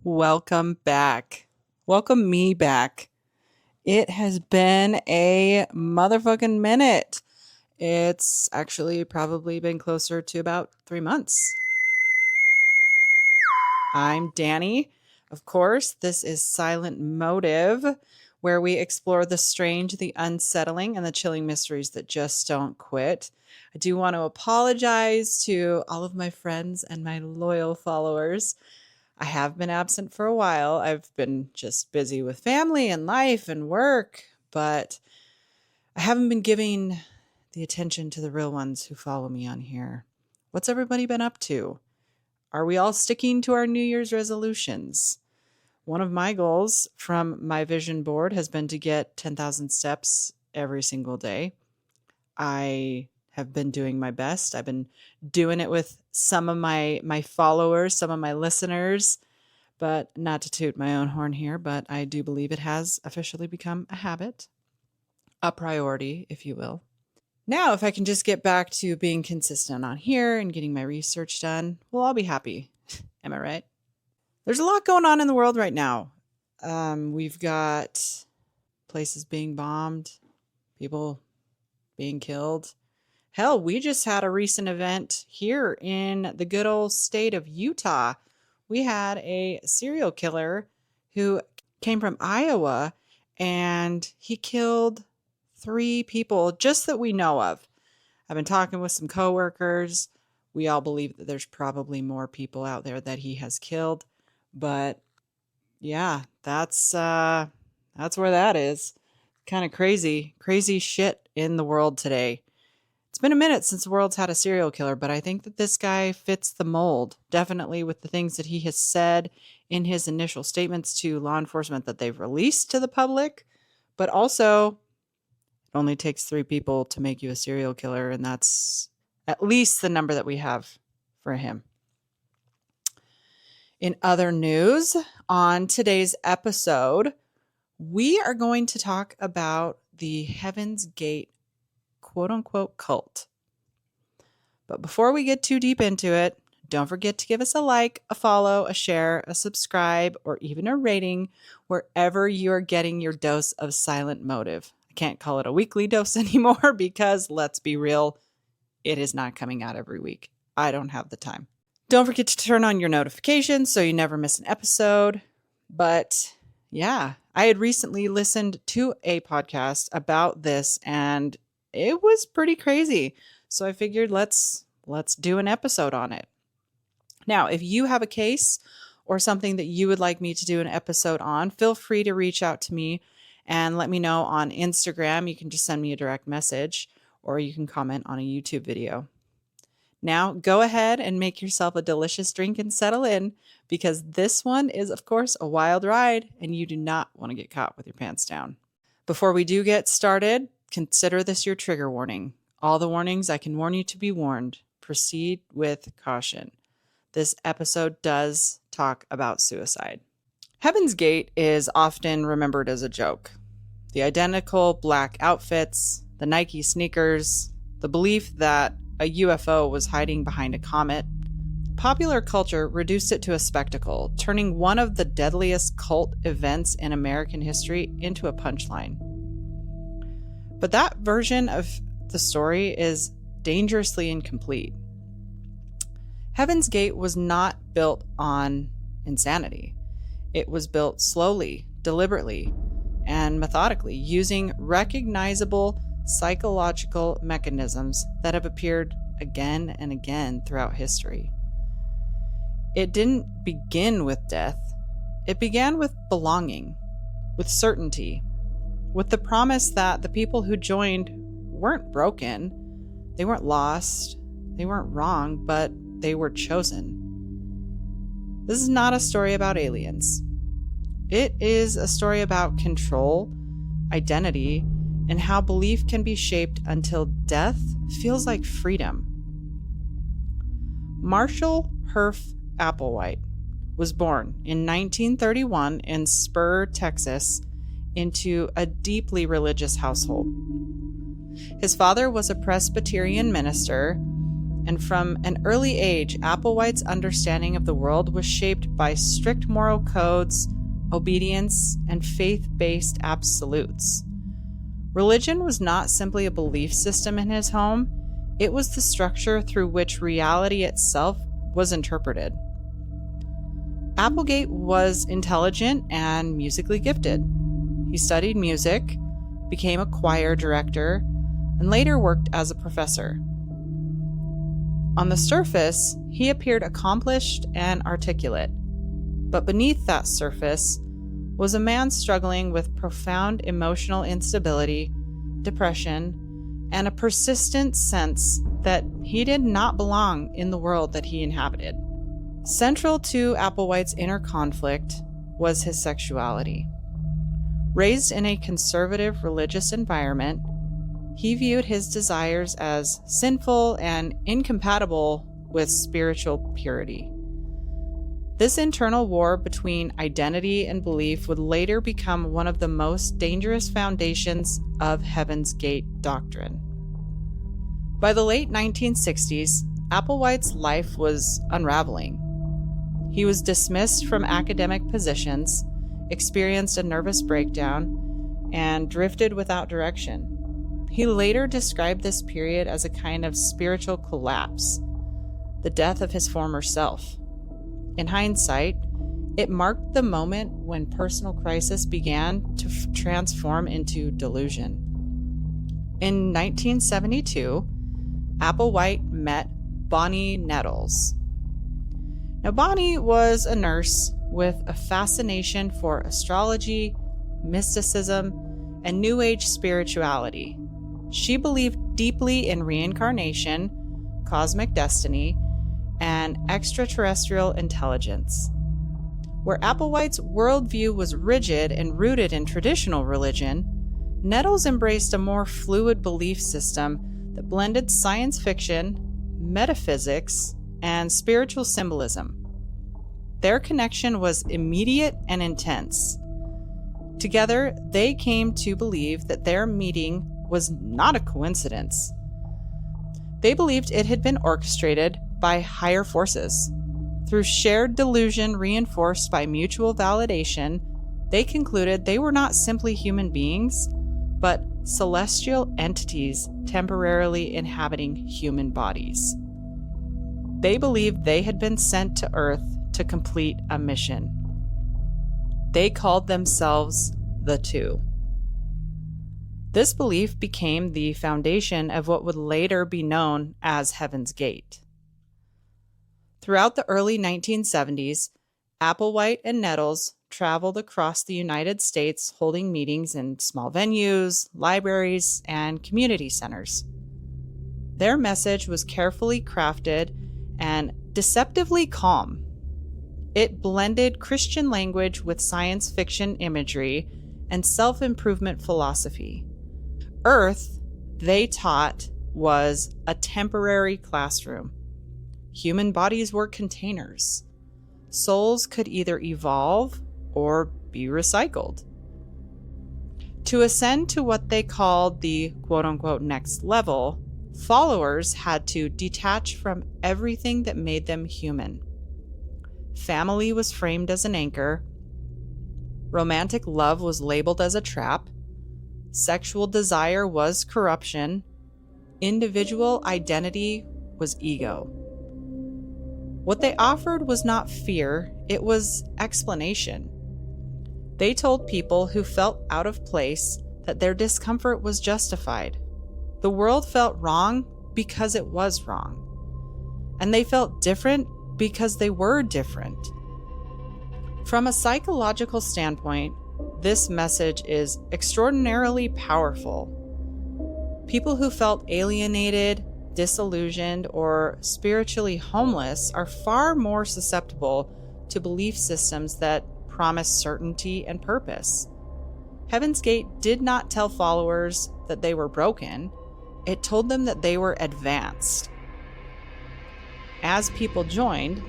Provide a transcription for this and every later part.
Welcome back. Welcome me back. It has been a motherfucking minute. It's actually probably been closer to about 3 months. I'm Danny. Of course, this is Silent Motive, where we explore the strange, the unsettling, and the chilling mysteries that just don't quit. I do want to apologize to all of my friends and my loyal followers. I have been absent for a while. I've been just busy with family and life and work, but I haven't been giving the attention to the real ones who follow me on here. What's everybody been up to? Are we all sticking to our New Year's resolutions? One of my goals from my vision board has been to get 10,000 steps every single day. I have been doing my best. I've been doing it with some of my followers, some of my listeners, but not to toot my own horn here, but I do believe it has officially become a habit, a priority, if you will. Now, if I can just get back to being consistent on here and getting my research done, well, I'll be happy. Am I right? There's a lot going on in the world right now. We've got places being bombed, people being killed. Hell, we just had a recent event here in the good old state of Utah. We had a serial killer who came from Iowa, and he killed 3 people just that we know of. I've been talking with some coworkers. We all believe that there's probably more people out there that he has killed. But yeah, that's where that is. Kind of crazy shit in the world today. It's been a minute since the world's had a serial killer, but I think that this guy fits the mold, definitely with the things that he has said in his initial statements to law enforcement that they've released to the public. But also, it only takes 3 people to make you a serial killer, and that's at least the number that we have for him. In other news, on today's episode, we are going to talk about the Heaven's Gate quote-unquote cult. But before we get too deep into it, don't forget to give us a like, a follow, a share, a subscribe, or even a rating wherever you're getting your dose of Silent Motive. I can't call it a weekly dose anymore because, let's be real, it is not coming out every week. I don't have the time. Don't forget to turn on your notifications so you never miss an episode. But yeah, I had recently listened to a podcast about this, and it was pretty crazy. So I figured let's do an episode on it. Now, if you have a case or something that you would like me to do an episode on, feel free to reach out to me and let me know on Instagram. You can just send me a direct message, or you can comment on a YouTube video. Now, go ahead and make yourself a delicious drink and settle in, because this one is, of course, a wild ride, and you do not want to get caught with your pants down. Before we do get started, consider this your trigger warning. All the warnings I can warn you to be warned. Proceed with caution. This episode does talk about suicide. Heaven's Gate is often remembered as a joke. The identical black outfits, the Nike sneakers, the belief that a UFO was hiding behind a comet. Popular culture reduced it to a spectacle, turning one of the deadliest cult events in American history into a punchline. But that version of the story is dangerously incomplete. Heaven's Gate was not built on insanity. It was built slowly, deliberately, and methodically, using recognizable psychological mechanisms that have appeared again and again throughout history. It didn't begin with death. It began with belonging, with certainty, with the promise that the people who joined weren't broken, they weren't lost, they weren't wrong, but they were chosen. This is not a story about aliens. It is a story about control, identity, and how belief can be shaped until death feels like freedom. Marshall Herff Applewhite was born in 1931 in Spur, Texas, into a deeply religious household. His father was a Presbyterian minister, and from an early age, Applewhite's understanding of the world was shaped by strict moral codes, obedience, and faith-based absolutes. Religion was not simply a belief system in his home, it was the structure through which reality itself was interpreted. Applegate was intelligent and musically gifted. He studied music, became a choir director, and later worked as a professor. On the surface, he appeared accomplished and articulate, but beneath that surface was a man struggling with profound emotional instability, depression, and a persistent sense that he did not belong in the world that he inhabited. Central to Applewhite's inner conflict was his sexuality. Raised in a conservative religious environment, he viewed his desires as sinful and incompatible with spiritual purity. This internal war between identity and belief would later become one of the most dangerous foundations of Heaven's Gate doctrine. By the late 1960s, Applewhite's life was unraveling. He was dismissed from academic positions, experienced a nervous breakdown, and drifted without direction. He later described this period as a kind of spiritual collapse, the death of his former self. In hindsight, it marked the moment when personal crisis began to transform into delusion. In 1972, Applewhite met Bonnie Nettles. Now, Bonnie was a nurse with a fascination for astrology, mysticism, and New Age spirituality. She believed deeply in reincarnation, cosmic destiny, and extraterrestrial intelligence. Where Applewhite's worldview was rigid and rooted in traditional religion, Nettles embraced a more fluid belief system that blended science fiction, metaphysics, and spiritual symbolism. Their connection was immediate and intense. Together, they came to believe that their meeting was not a coincidence. They believed it had been orchestrated by higher forces. Through shared delusion reinforced by mutual validation, they concluded they were not simply human beings, but celestial entities temporarily inhabiting human bodies. They believed they had been sent to Earth to complete a mission. They called themselves the Two. This belief became the foundation of what would later be known as Heaven's Gate. Throughout the early 1970s, Applewhite and Nettles traveled across the United States holding meetings in small venues, libraries, and community centers. Their message was carefully crafted and deceptively calm. It blended Christian language with science fiction imagery and self-improvement philosophy. Earth, they taught, was a temporary classroom. Human bodies were containers. Souls could either evolve or be recycled. To ascend to what they called the quote-unquote next level, followers had to detach from everything that made them human. Family was framed as an anchor. Romantic love was labeled as a trap. Sexual desire was corruption. Individual identity was ego. What they offered was not fear, it was explanation. They told people who felt out of place that their discomfort was justified. The world felt wrong because it was wrong. And they felt different because they were different. From a psychological standpoint, this message is extraordinarily powerful. People who felt alienated, disillusioned, or spiritually homeless are far more susceptible to belief systems that promise certainty and purpose. Heaven's Gate did not tell followers that they were broken. It told them that they were advanced. As people joined,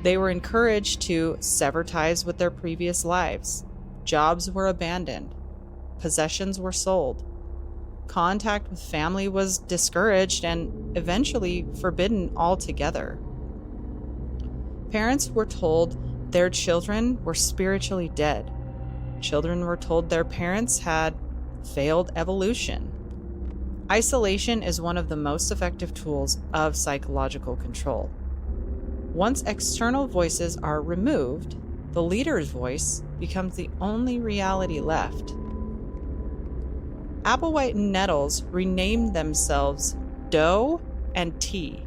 they were encouraged to sever ties with their previous lives. Jobs were abandoned. Possessions were sold. Contact with family was discouraged and eventually forbidden altogether. Parents were told their children were spiritually dead. Children were told their parents had failed evolution. Isolation is one of the most effective tools of psychological control. Once external voices are removed, the leader's voice becomes the only reality left. Applewhite and Nettles renamed themselves Doe and Tea,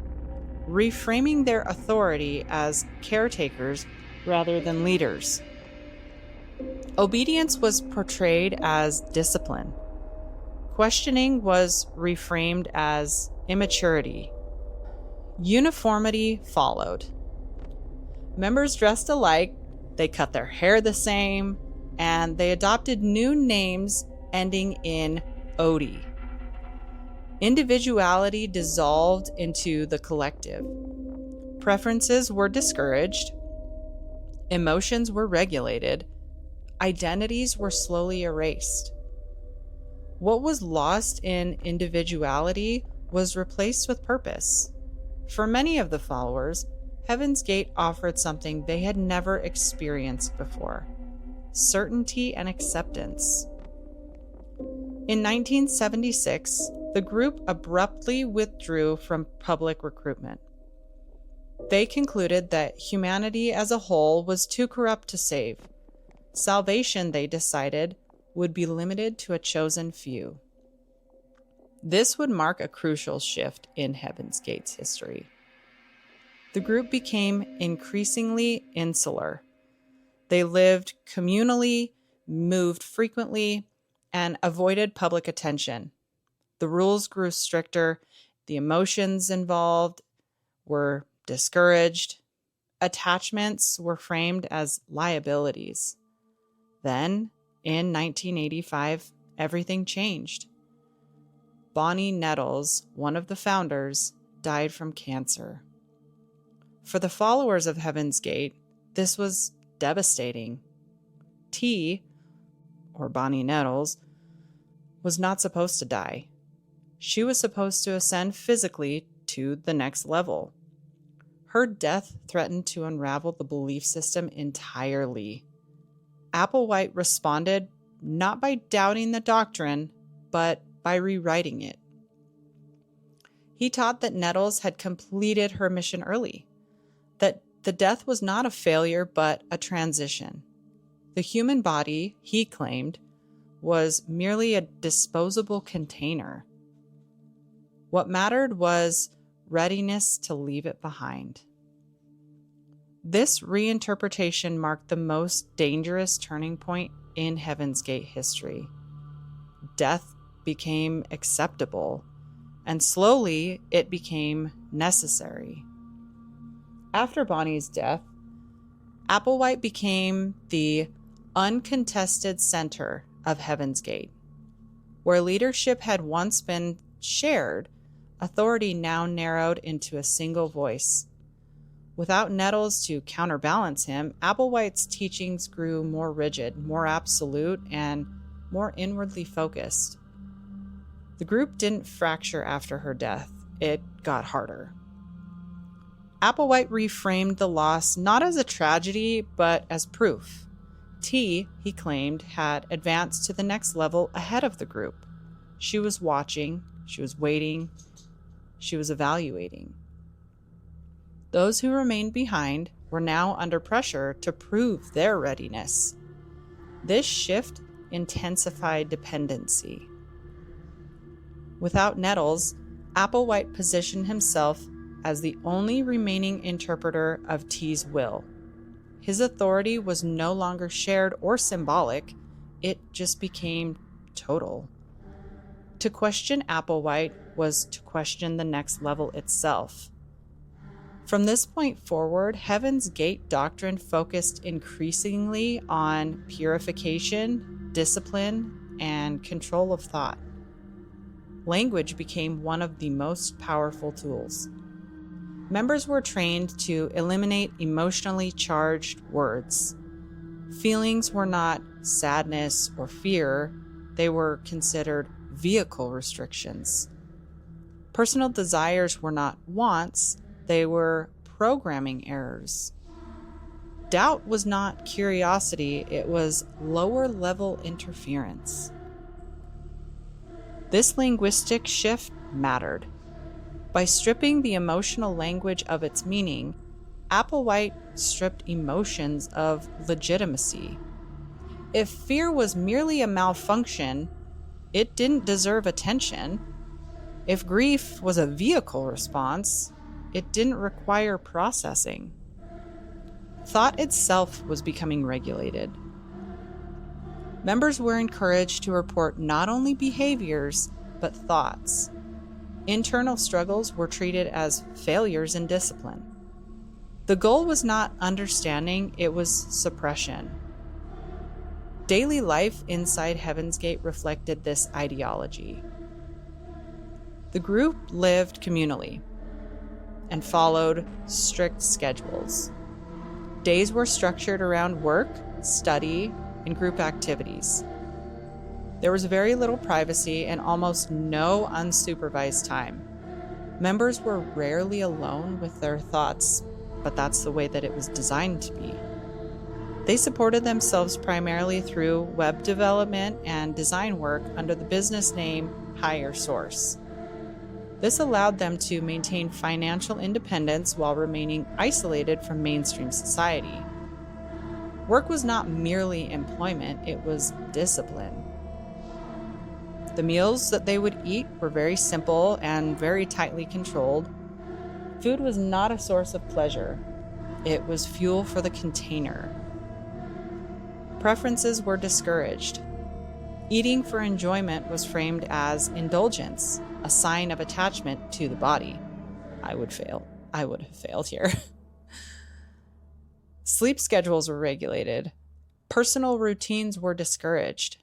reframing their authority as caretakers rather than leaders. Obedience was portrayed as discipline. Questioning was reframed as immaturity. Uniformity followed. Members dressed alike, they cut their hair the same, and they adopted new names ending in Odie. Individuality dissolved into the collective. Preferences were discouraged. Emotions were regulated. Identities were slowly erased. What was lost in individuality was replaced with purpose. For many of the followers, Heaven's Gate offered something they had never experienced before: certainty and acceptance. In 1976, the group abruptly withdrew from public recruitment. They concluded that humanity as a whole was too corrupt to save. Salvation, they decided, would be limited to a chosen few. This would mark a crucial shift in Heaven's Gate's history. The group became increasingly insular. They lived communally, moved frequently, and avoided public attention. The rules grew stricter, the emotions involved were discouraged, attachments were framed as liabilities. Then, in 1985, everything changed. Bonnie Nettles, one of the founders, died from cancer. For the followers of Heaven's Gate, this was devastating. T, or Bonnie Nettles, was not supposed to die. She was supposed to ascend physically to the next level. Her death threatened to unravel the belief system entirely. Applewhite responded not by doubting the doctrine, but by rewriting it. He taught that Nettles had completed her mission early, that the death was not a failure, but a transition. The human body, he claimed, was merely a disposable container. What mattered was readiness to leave it behind. This reinterpretation marked the most dangerous turning point in Heaven's Gate history. Death became acceptable, and slowly it became necessary. After Bonnie's death, Applewhite became the uncontested center of Heaven's Gate. Where leadership had once been shared, authority now narrowed into a single voice. Without Nettles to counterbalance him, Applewhite's teachings grew more rigid, more absolute, and more inwardly focused. The group didn't fracture after her death. It got harder. Applewhite reframed the loss not as a tragedy, but as proof. T, he claimed, had advanced to the next level ahead of the group. She was watching, she was waiting, she was evaluating. Those who remained behind were now under pressure to prove their readiness. This shift intensified dependency. Without Nettles, Applewhite positioned himself as the only remaining interpreter of T's will. His authority was no longer shared or symbolic, it just became total. To question Applewhite was to question the next level itself. From this point forward, Heaven's Gate doctrine focused increasingly on purification, discipline, and control of thought. Language became one of the most powerful tools. Members were trained to eliminate emotionally charged words. Feelings were not sadness or fear, they were considered vehicle restrictions. Personal desires were not wants, they were programming errors. Doubt was not curiosity, it was lower-level interference. This linguistic shift mattered. By stripping the emotional language of its meaning, Applewhite stripped emotions of legitimacy. If fear was merely a malfunction, it didn't deserve attention. If grief was a vehicle response, it didn't require processing. Thought itself was becoming regulated. Members were encouraged to report not only behaviors, but thoughts. Internal struggles were treated as failures in discipline. The goal was not understanding, it was suppression. Daily life inside Heaven's Gate reflected this ideology. The group lived communally and followed strict schedules. Days were structured around work, study, and group activities. There was very little privacy and almost no unsupervised time. Members were rarely alone with their thoughts, but that's the way that it was designed to be. They supported themselves primarily through web development and design work under the business name Higher Source. This allowed them to maintain financial independence while remaining isolated from mainstream society. Work was not merely employment, it was discipline. The meals that they would eat were very simple and very tightly controlled. Food was not a source of pleasure. It was fuel for the container. Preferences were discouraged. Eating for enjoyment was framed as indulgence, a sign of attachment to the body. I would have failed here. Sleep schedules were regulated. Personal routines were discouraged.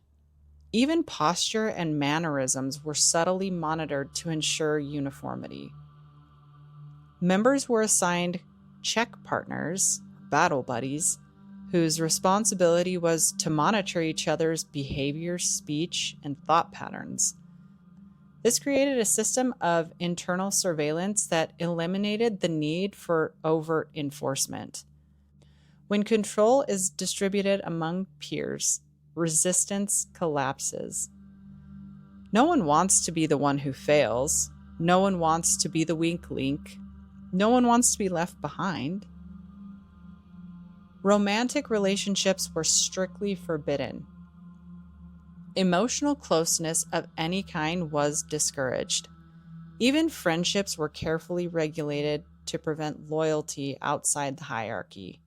Even posture and mannerisms were subtly monitored to ensure uniformity. Members were assigned check partners, battle buddies, whose responsibility was to monitor each other's behavior, speech, and thought patterns. This created a system of internal surveillance that eliminated the need for overt enforcement. When control is distributed among peers, resistance collapses. No one wants to be the one who fails. No one wants to be the weak link. No one wants to be left behind. Romantic relationships were strictly forbidden. Emotional closeness of any kind was discouraged. Even friendships were carefully regulated to prevent loyalty outside the hierarchy.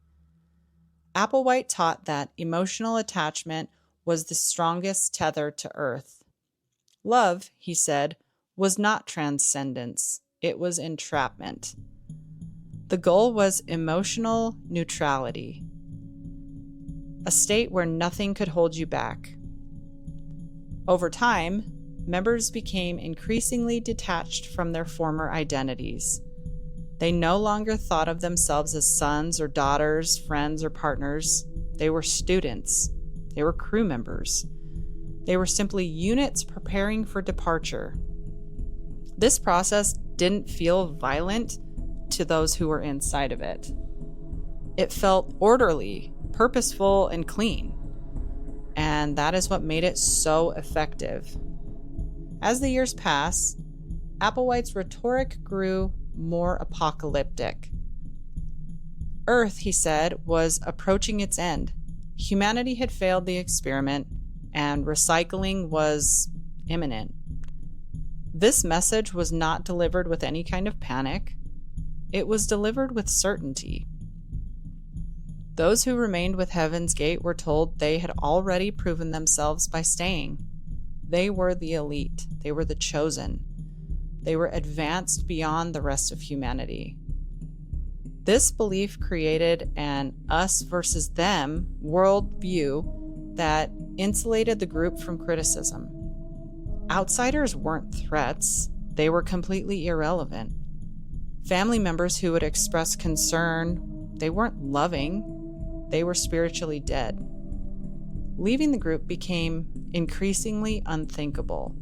Applewhite taught that emotional attachment was the strongest tether to Earth. Love, he said, was not transcendence, it was entrapment. The goal was emotional neutrality, a state where nothing could hold you back. Over time, members became increasingly detached from their former identities. They no longer thought of themselves as sons or daughters, friends or partners. They were students. They were crew members. They were simply units preparing for departure. This process didn't feel violent to those who were inside of it. It felt orderly, purposeful, and clean. And that is what made it so effective. As the years pass, Applewhite's rhetoric grew more apocalyptic. Earth, he said, was approaching its end. Humanity had failed the experiment, and recycling was imminent. This message was not delivered with any kind of panic. It was delivered with certainty. Those who remained with Heaven's Gate were told they had already proven themselves by staying. They were the elite. They were the chosen. They were advanced beyond the rest of humanity. This belief created an us versus them worldview that insulated the group from criticism. Outsiders weren't threats. They were completely irrelevant. Family members who would express concern, they weren't loving. They were spiritually dead. Leaving the group became increasingly unthinkable.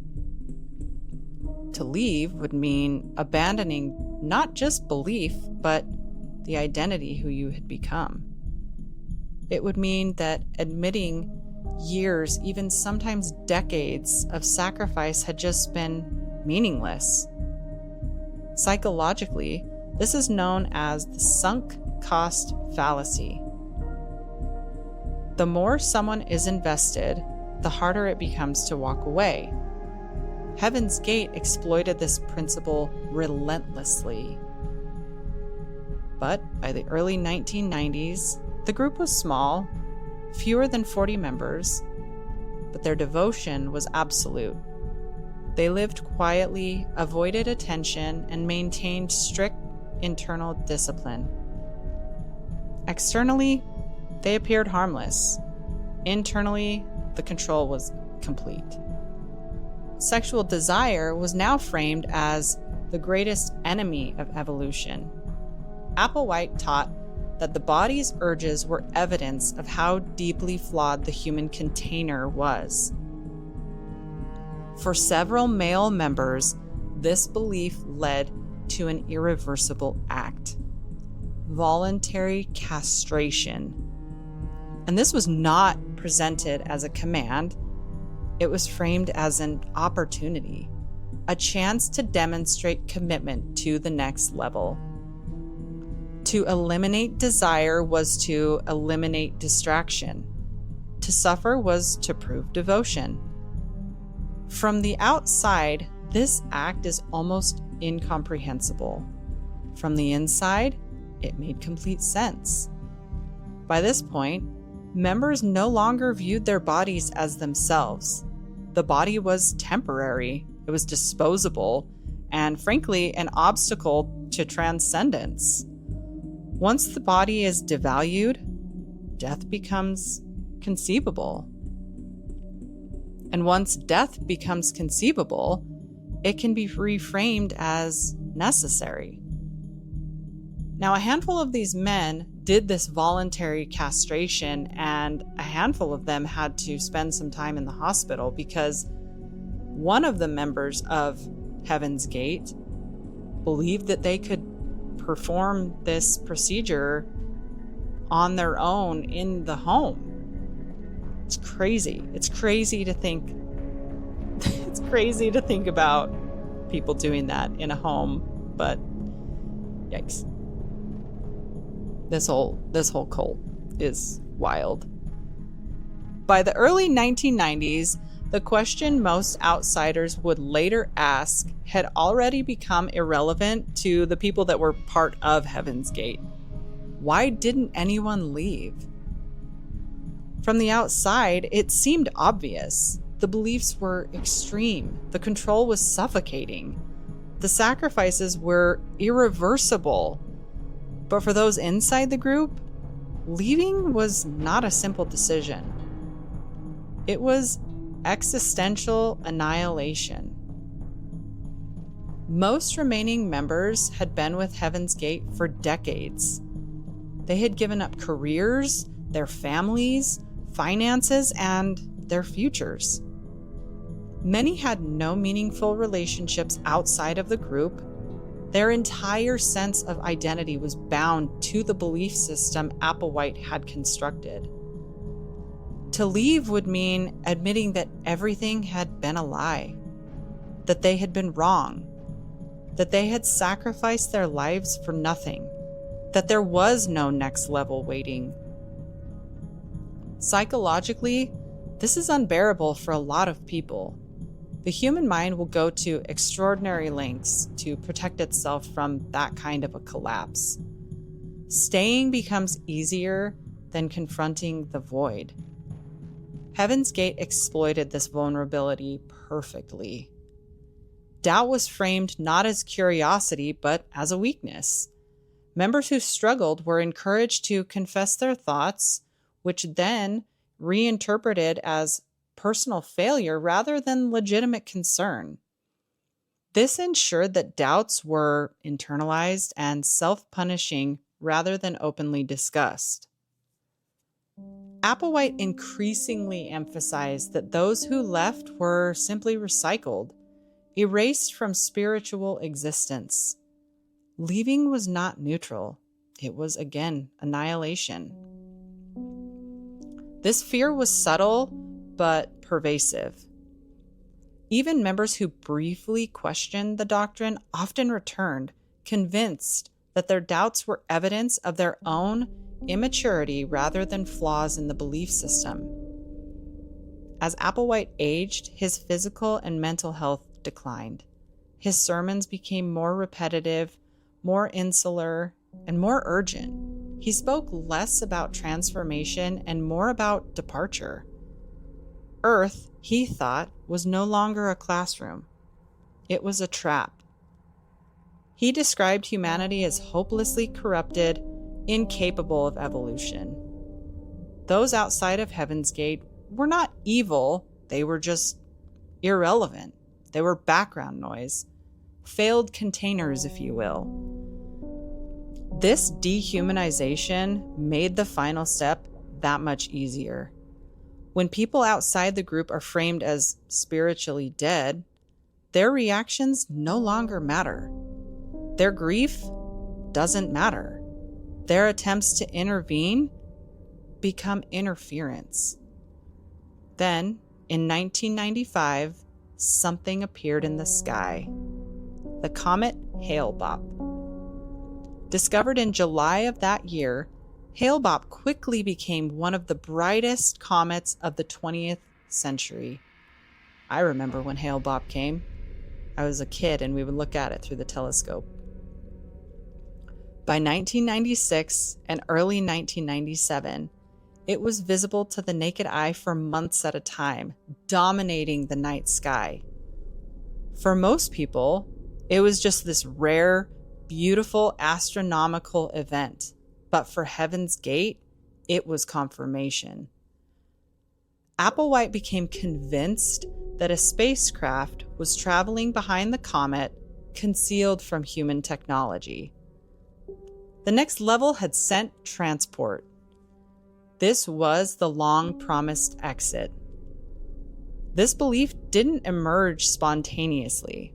To leave would mean abandoning not just belief, but the identity who you had become. It would mean that admitting years, even sometimes decades, of sacrifice had just been meaningless. Psychologically, this is known as the sunk cost fallacy. The more someone is invested, the harder it becomes to walk away. Heaven's Gate exploited this principle relentlessly. But by the early 1990s, the group was small, fewer than 40 members, but their devotion was absolute. They lived quietly, avoided attention, and maintained strict internal discipline. Externally, they appeared harmless. Internally, the control was complete. Sexual desire was now framed as the greatest enemy of evolution. Applewhite taught that the body's urges were evidence of how deeply flawed the human container was. For several male members, this belief led to an irreversible act: voluntary castration. And this was not presented as a command. It was framed as an opportunity, a chance to demonstrate commitment to the next level. To eliminate desire was to eliminate distraction. To suffer was to prove devotion. From the outside, this act is almost incomprehensible. From the inside, it made complete sense. By this point, members no longer viewed their bodies as themselves. The body was temporary, it was disposable, and frankly, an obstacle to transcendence. Once the body is devalued, death becomes conceivable. And once death becomes conceivable, it can be reframed as necessary. Now, a handful of these men did this voluntary castration, and a handful of them had to spend some time in the hospital because one of the members of Heaven's Gate believed that they could perform this procedure on their own in the home. It's crazy. It's crazy to think about people doing that in a home, but yikes. This whole cult is wild. By the early 1990s, the question most outsiders would later ask had already become irrelevant to the people that were part of Heaven's Gate. Why didn't anyone leave? From the outside, it seemed obvious. The beliefs were extreme. The control was suffocating. The sacrifices were irreversible. But for those inside the group, leaving was not a simple decision. It was existential annihilation. Most remaining members had been with Heaven's Gate for decades. They had given up careers, their families, finances, and their futures. Many had no meaningful relationships outside of the group. Their entire sense of identity was bound to the belief system Applewhite had constructed. To leave would mean admitting that everything had been a lie, that they had been wrong, that they had sacrificed their lives for nothing, that there was no next level waiting. Psychologically, this is unbearable for a lot of people. The human mind will go to extraordinary lengths to protect itself from that kind of a collapse. Staying becomes easier than confronting the void. Heaven's Gate exploited this vulnerability perfectly. Doubt was framed not as curiosity, but as a weakness. Members who struggled were encouraged to confess their thoughts, which then reinterpreted as personal failure rather than legitimate concern. This ensured that doubts were internalized and self-punishing rather than openly discussed. Applewhite increasingly emphasized that those who left were simply recycled. erased from spiritual existence. Leaving was not neutral. It was, again, annihilation. This fear was subtle but pervasive. Even members who briefly questioned the doctrine often returned, convinced that their doubts were evidence of their own immaturity rather than flaws in the belief system. As Applewhite aged, his physical and mental health declined. His sermons became more repetitive, more insular, and more urgent. He spoke less about transformation and more about departure. Earth, he thought, was no longer a classroom. It was a trap. He described humanity as hopelessly corrupted, incapable of evolution. Those outside of Heaven's Gate were not evil, they were just irrelevant. They were background noise, failed containers, if you will. This dehumanization made the final step that much easier. When people outside the group are framed as spiritually dead, their reactions no longer matter. Their grief doesn't matter. Their attempts to intervene become interference. Then, in 1995, something appeared in the sky. The comet Hale-Bopp. Discovered in July of that year, Hale-Bopp quickly became one of the brightest comets of the 20th century. I remember when Hale-Bopp came. I was a kid and we would look at it through the telescope. By 1996 and early 1997, it was visible to the naked eye for months at a time, dominating the night sky. For most people, it was just this rare, beautiful astronomical event. But for Heaven's Gate, it was confirmation. Applewhite became convinced that a spacecraft was traveling behind the comet, concealed from human technology. The next level had sent transport. This was the long-promised exit. This belief didn't emerge spontaneously.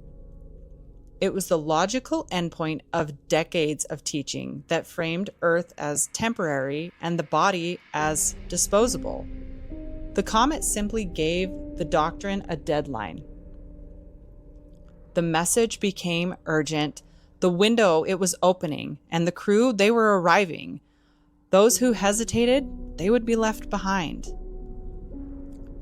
It was the logical endpoint of decades of teaching that framed Earth as temporary and the body as disposable. The comet simply gave the doctrine a deadline. The message became urgent. The window, it was opening, and the crew, they were arriving. Those who hesitated, they would be left behind.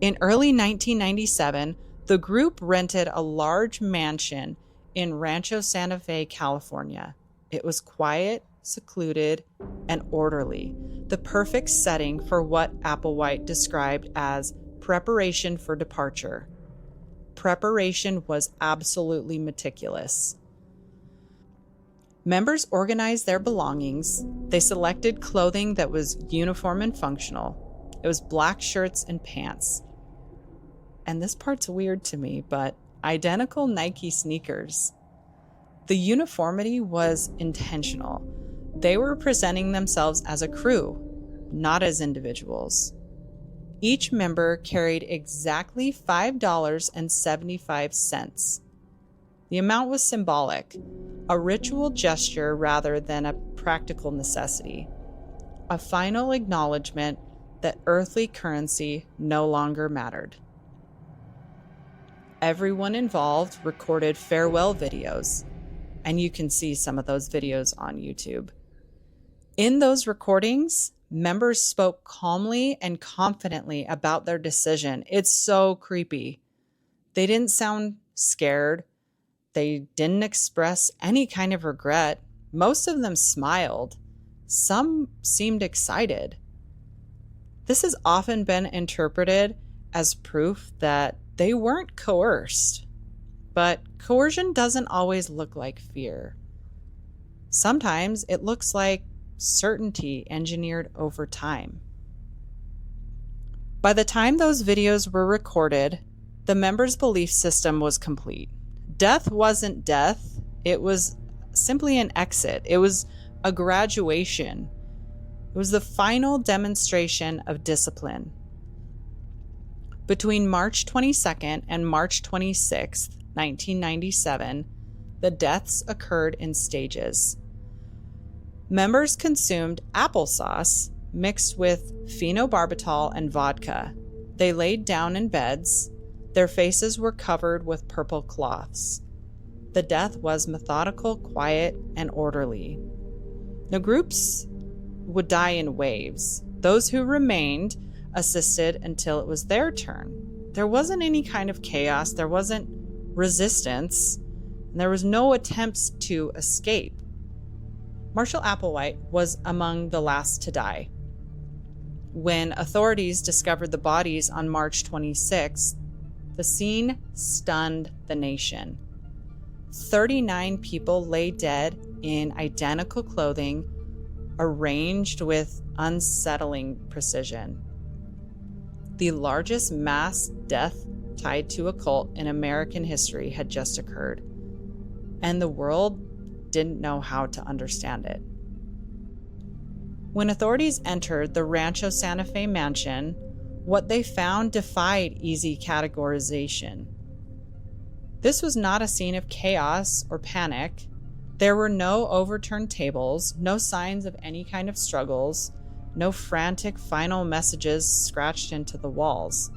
In early 1997, the group rented a large mansion in Rancho Santa Fe, California. It was quiet, secluded, and orderly, the perfect setting for what Applewhite described as preparation for departure. Preparation was absolutely meticulous. Members organized their belongings. They selected clothing that was uniform and functional. It was black shirts and pants. And this part's weird to me, but identical Nike sneakers. The uniformity was intentional. They were presenting themselves as a crew, not as individuals. Each member carried exactly $5.75. The amount was symbolic, a ritual gesture rather than a practical necessity, a final acknowledgement that earthly currency no longer mattered. Everyone involved recorded farewell videos, and you can see some of those videos on YouTube. In those recordings, members spoke calmly and confidently about their decision. It's so creepy. They didn't sound scared. They didn't express any kind of regret. Most of them smiled. Some seemed excited. This has often been interpreted as proof that they weren't coerced. But coercion doesn't always look like fear. Sometimes it looks like certainty engineered over time. By the time those videos were recorded, the members' belief system was complete. Death wasn't death. It was simply an exit. It was a graduation. It was the final demonstration of discipline. Between March 22nd and March 26th, 1997, the deaths occurred in stages. Members consumed applesauce mixed with phenobarbital and vodka. They laid down in beds. Their faces were covered with purple cloths. The death was methodical, quiet, and orderly. The groups would die in waves. Those who remained assisted until it was their turn. There wasn't any kind of chaos. There wasn't resistance. And there was no attempts to escape. Marshall Applewhite was among the last to die. When authorities discovered the bodies on March 26th, the scene stunned the nation. 39 people lay dead in identical clothing, arranged with unsettling precision. The largest mass death tied to a cult in American history had just occurred, and the world didn't know how to understand it. When authorities entered the Rancho Santa Fe mansion, what they found defied easy categorization. This was not a scene of chaos or panic. There were no overturned tables, no signs of any kind of struggles, no frantic final messages scratched into the walls.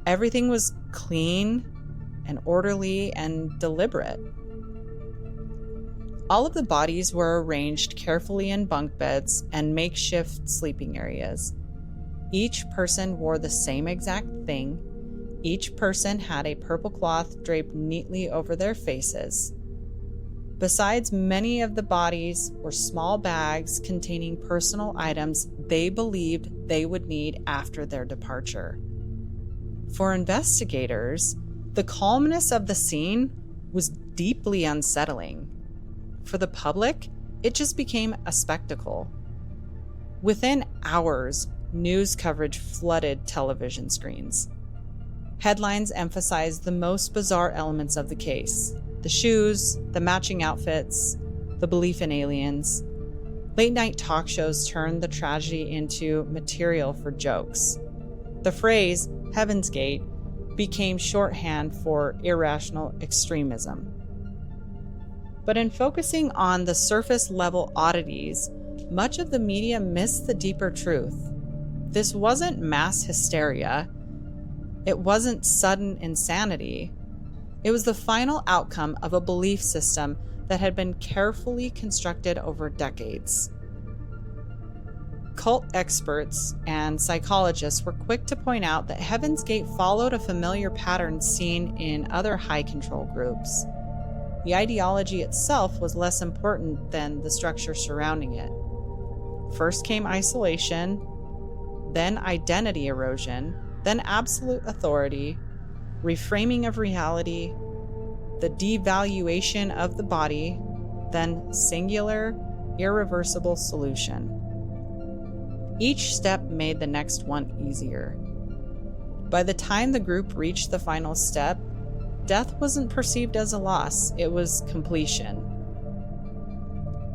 Everything was clean and orderly and deliberate. All of the bodies were arranged carefully in bunk beds and makeshift sleeping areas. Each person wore the same exact thing. Each person had a purple cloth draped neatly over their faces. Besides, many of the bodies were small bags containing personal items they believed they would need after their departure. For investigators, the calmness of the scene was deeply unsettling. For the public, it just became a spectacle. Within hours, news coverage flooded television screens. Headlines emphasized the most bizarre elements of the case: the shoes, the matching outfits, the belief in aliens. Late-night talk shows turned the tragedy into material for jokes. The phrase, Heaven's Gate, became shorthand for irrational extremism. But in focusing on the surface-level oddities, much of the media missed the deeper truth. This wasn't mass hysteria. It wasn't sudden insanity. It was the final outcome of a belief system that had been carefully constructed over decades. Cult experts and psychologists were quick to point out that Heaven's Gate followed a familiar pattern seen in other high-control groups. The ideology itself was less important than the structure surrounding it. First came isolation, then identity erosion, then absolute authority, reframing of reality, the devaluation of the body, then singular, irreversible solution. Each step made the next one easier. By the time the group reached the final step, death wasn't perceived as a loss, it was completion.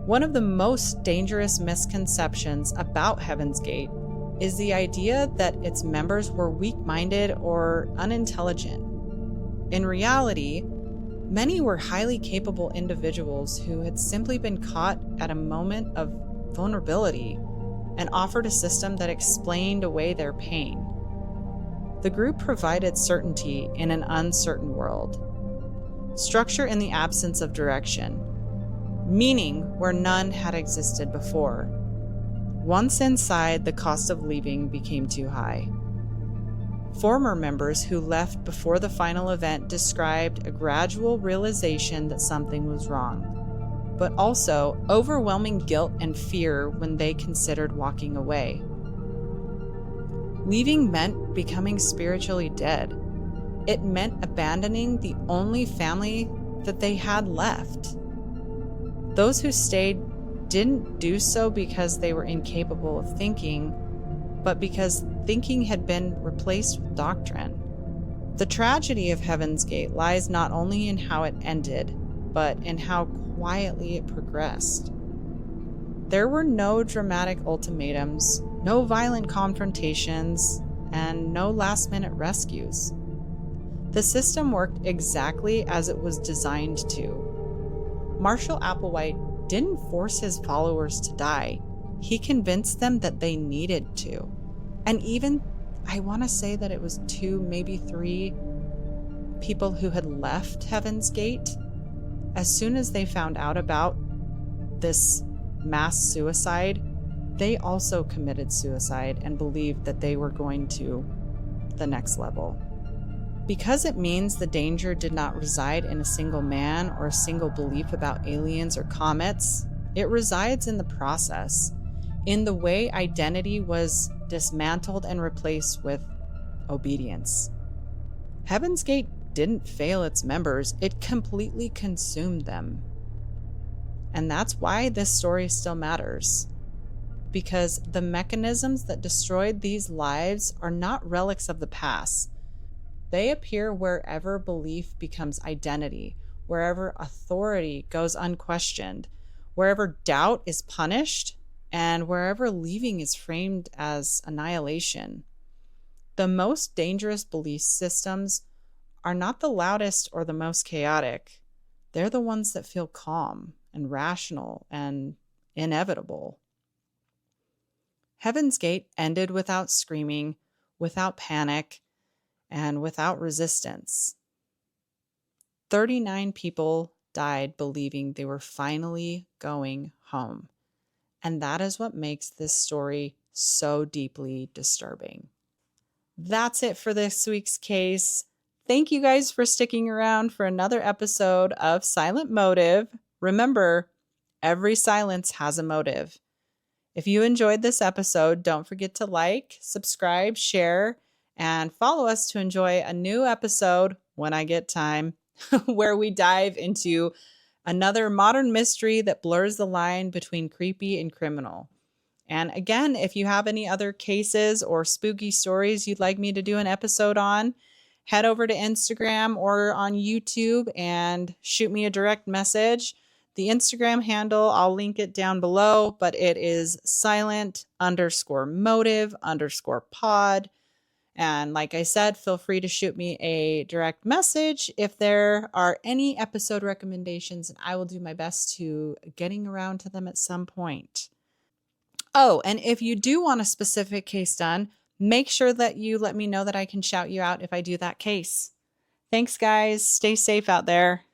One of the most dangerous misconceptions about Heaven's Gate is the idea that its members were weak-minded or unintelligent. In reality, many were highly capable individuals who had simply been caught at a moment of vulnerability and offered a system that explained away their pain. The group provided certainty in an uncertain world, structure in the absence of direction, meaning where none had existed before. Once inside, the cost of leaving became too high. Former members who left before the final event described a gradual realization that something was wrong, but also overwhelming guilt and fear when they considered walking away. Leaving meant becoming spiritually dead. It meant abandoning the only family that they had left. Those who stayed didn't do so because they were incapable of thinking, but because thinking had been replaced with doctrine. The tragedy of Heaven's Gate lies not only in how it ended, but in how quietly it progressed. There were no dramatic ultimatums, no violent confrontations, and no last-minute rescues. The system worked exactly as it was designed to. Marshall Applewhite didn't force his followers to die. He convinced them that they needed to. And even, I want to say that it was 2, maybe 3 people who had left Heaven's Gate, as soon as they found out about this mass suicide, they also committed suicide and believed that they were going to the next level. Because it means the danger did not reside in a single man or a single belief about aliens or comets, it resides in the process, in the way identity was dismantled and replaced with obedience. Heaven's Gate didn't fail its members, it completely consumed them. And that's why this story still matters. Because the mechanisms that destroyed these lives are not relics of the past. They appear wherever belief becomes identity, wherever authority goes unquestioned, wherever doubt is punished, and wherever leaving is framed as annihilation. The most dangerous belief systems are not the loudest or the most chaotic. They're the ones that feel calm and rational and inevitable. Heaven's Gate ended without screaming, without panic, and without resistance. 39 people died believing they were finally going home. And that is what makes this story so deeply disturbing. That's it for this week's case. Thank you guys for sticking around for another episode of Silent Motive. Remember, every silence has a motive. If you enjoyed this episode, don't forget to like, subscribe, share, and follow us to enjoy a new episode when I get time, where we dive into another modern mystery that blurs the line between creepy and criminal. And again, if you have any other cases or spooky stories you'd like me to do an episode on, head over to Instagram or on YouTube and shoot me a direct message. The Instagram handle, I'll link it down below, but it is silent_motive_pod. And like I said, feel free to shoot me a direct message if there are any episode recommendations, and I will do my best to getting around to them at some point. Oh, and if you do want a specific case done, make sure that you let me know that I can shout you out if I do that case. Thanks, guys. Stay safe out there.